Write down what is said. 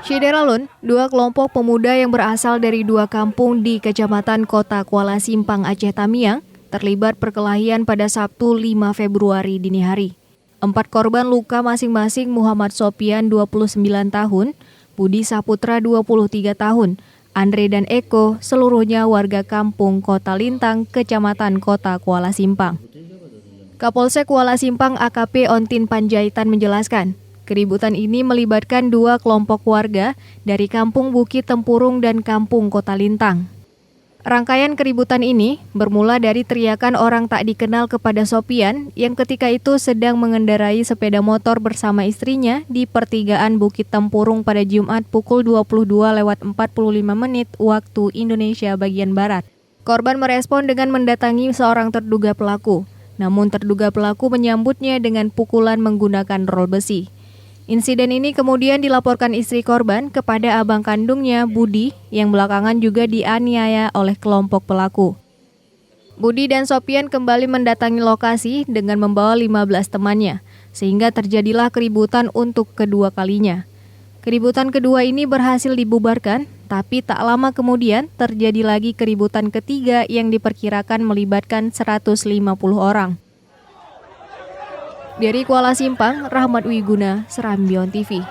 Syederalun, dua kelompok pemuda yang berasal dari dua kampung di Kecamatan Kota Kuala Simpang, Aceh Tamiang, terlibat perkelahian pada Sabtu 5 Februari dini hari. 4 korban luka masing-masing Muhammad Sopian 29 tahun, Budi Saputra 23 tahun, Andre dan Eko seluruhnya warga kampung Kota Lintang, Kecamatan Kota Kuala Simpang. Kapolsek Kuala Simpang AKP Ontin Panjaitan menjelaskan, keributan ini melibatkan dua kelompok warga dari Kampung Bukit Tempurung dan Kampung Kota Lintang. Rangkaian keributan ini bermula dari teriakan orang tak dikenal kepada Sopian yang ketika itu sedang mengendarai sepeda motor bersama istrinya di pertigaan Bukit Tempurung pada Jumat pukul 22.45 waktu Indonesia bagian Barat. Korban merespon dengan mendatangi seorang terduga pelaku, namun terduga pelaku menyambutnya dengan pukulan menggunakan rol besi. Insiden ini kemudian dilaporkan istri korban kepada abang kandungnya, Budi, yang belakangan juga dianiaya oleh kelompok pelaku. Budi dan Sopian kembali mendatangi lokasi dengan membawa 15 temannya, sehingga terjadilah keributan untuk kedua kalinya. Keributan kedua ini berhasil dibubarkan, tapi tak lama kemudian terjadi lagi keributan ketiga yang diperkirakan melibatkan 150 orang. Dari Kuala Simpang, Rahmat Wiguna, Serambion TV.